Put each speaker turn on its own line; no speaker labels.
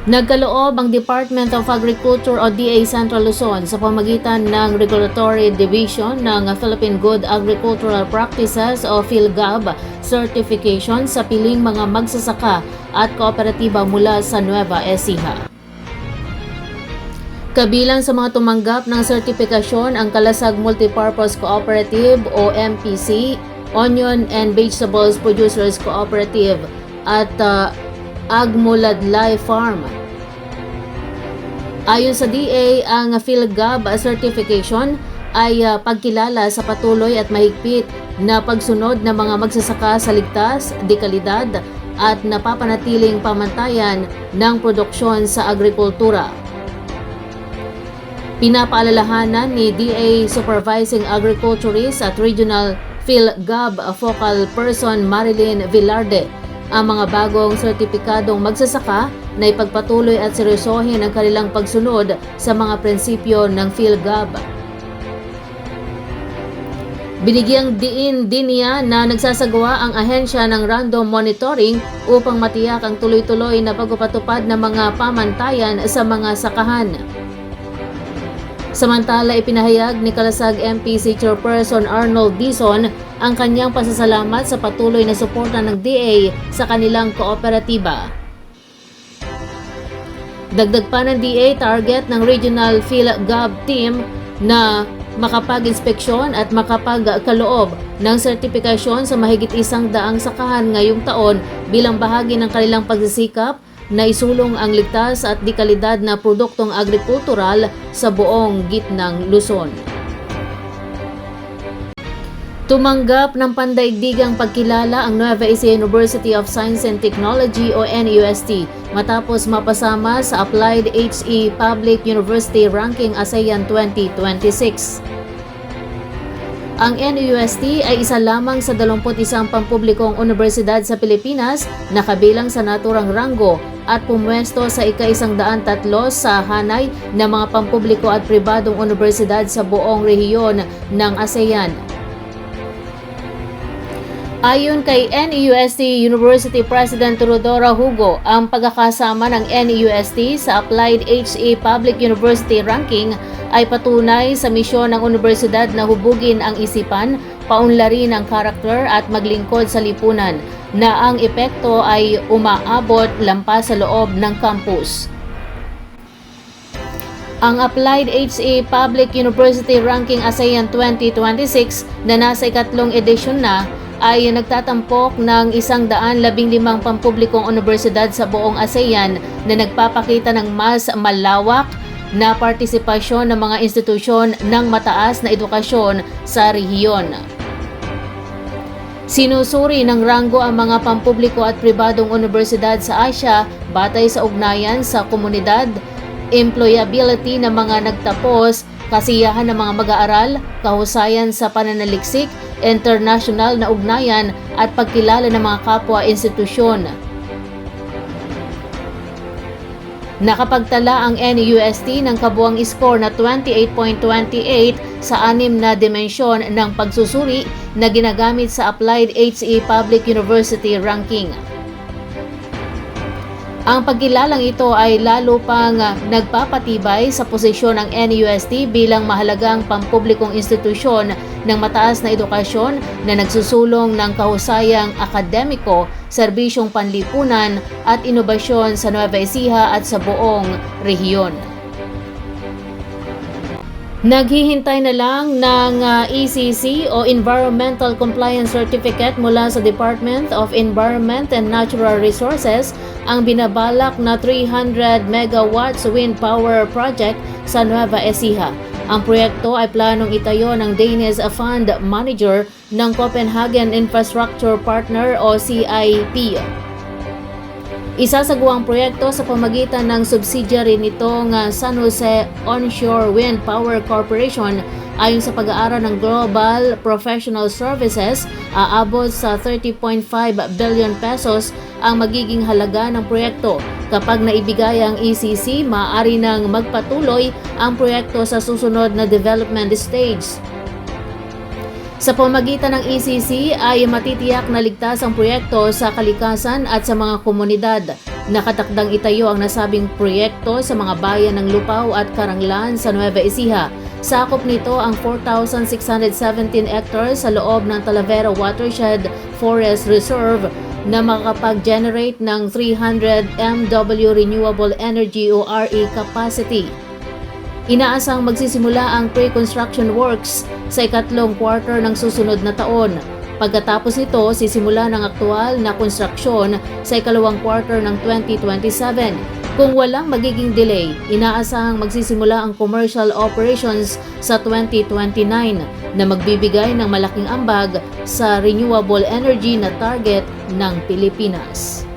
Nagkaloob ang Department of Agriculture o DA Central Luzon sa pamamagitan ng Regulatory Division ng Philippine Good Agricultural Practices o PhilGAB certification sa piling mga magsasaka at kooperatiba mula sa Nueva Ecija. Kabilang sa mga tumanggap ng sertifikasyon ang Kalasag Multipurpose Cooperative o MPC, Onion and Vegetables Producers Cooperative at Agmuladlay Farm. Ayon sa DA, ang PhilGAB certification ay pagkilala sa patuloy at mahigpit na pagsunod ng mga magsasaka sa ligtas, dekalidad at napapanatiling pamantayan ng produksyon sa agrikultura. Pinapaalalahanan ni DA Supervising Agriculturist at Regional PhilGAB Focal Person Marilyn Villarde ang mga bagong sertipikadong magsasaka na ipagpatuloy at seryosohin ang kanilang pagsunod sa mga prinsipyo ng PhilGAB. Binigyang diin din niya na nagsasagawa ang ahensya ng random monitoring upang matiyak ang tuloy-tuloy na pagpapatupad ng mga pamantayan sa mga sakahan. Samantala, ipinahayag ni Kalasag MPC Chairperson Arnold Dizon ang kanyang pasasalamat sa patuloy na suporta ng DA sa kanilang kooperatiba. Dagdag pa ng DA, target ng Regional PhilGAB team na makapag-inspeksyon at makapagkaloob ng sertifikasyon sa mahigit 100 sakahan ngayong taon bilang bahagi ng kanilang pagsisikap na isulong ang ligtas at dekalidad na produktong agrikultural sa buong gitnang Luzon. Tumanggap ng pandaigdigang pagkilala ang Nueva Ecija University of Science and Technology o NUST matapos mapasama sa Applied HE Public University Ranking ASEAN 2026. Ang NUST ay isa lamang sa 21 pampublikong universidad sa Pilipinas na kabilang sa naturang ranggo at pumwesto sa ika-103 sa hanay ng mga pampubliko at pribadong universidad sa buong rehiyon ng ASEAN. Ayon kay NUST University President Rodora Hugo, ang pagkakasama ng NUST sa Applied HE Public University Ranking ay patunay sa misyon ng universidad na hubugin ang isipan, paunlarin ang karakter at maglingkod sa lipunan, na ang epekto ay umaabot lampas sa loob ng campus. Ang Applied HE Public University Ranking ASEAN 2026 na nasa ikatlong edisyon na ay nagtatampok ng 115 pampublikong universidad sa buong ASEAN na nagpapakita ng mas malawak na partisipasyon ng mga institusyon ng mataas na edukasyon sa rehiyon. Sinusuri ng ranggo ang mga pampubliko at pribadong universidad sa Asia batay sa ugnayan sa komunidad, employability ng mga nagtapos, kasiyahan ng mga mag-aaral, kahusayan sa pananaliksik, international na ugnayan at pagkilala ng mga kapwa institusyon. Nakapagtala ang NUST ng kabuang score na 28.28 sa 6 na dimensyon ng pagsusuri na ginagamit sa Applied HE Public University Ranking. Ang pagkilalang ito ay lalo pang nagpapatibay sa posisyon ng NUST bilang mahalagang pampublikong institusyon ng mataas na edukasyon na nagsusulong ng kahusayang akademiko, serbisyong panlipunan at inobasyon sa Nueva Ecija at sa buong rehiyon. Naghihintay na lang ng ECC o Environmental Compliance Certificate mula sa Department of Environment and Natural Resources ang binabalak na 300 megawatts wind power project sa Nueva Ecija. Ang proyekto ay planong itayo ng Danish Fund Manager ng Copenhagen Infrastructure Partner o CIP. Isasagawa ang proyekto sa pamagitan ng subsidiary nitong San Jose Onshore Wind Power Corporation. Ayon sa pag-aaral ng Global Professional Services, aabot sa 30.5 billion pesos ang magiging halaga ng proyekto. Kapag naibigay ang ECC, maaari nang magpatuloy ang proyekto sa susunod na development stage. Sa pamamagitan ng ECC ay matitiyak na ligtas ang proyekto sa kalikasan at sa mga komunidad. Nakatakdang itayo ang nasabing proyekto sa mga bayan ng Lupao at Caranglan sa Nueva Ecija. Sakop nito ang 4,617 hectares sa loob ng Talavera Watershed Forest Reserve na makakapag-generate ng 300 MW renewable energy o RE capacity. Inaasang magsisimula ang pre-construction works sa ikatlong quarter ng susunod na taon. Pagkatapos nito, sisimula ng aktual na konstruksyon sa ikalawang quarter ng 2027. Kung walang magiging delay, inaasahang magsisimula ang commercial operations sa 2029 na magbibigay ng malaking ambag sa renewable energy na target ng Pilipinas.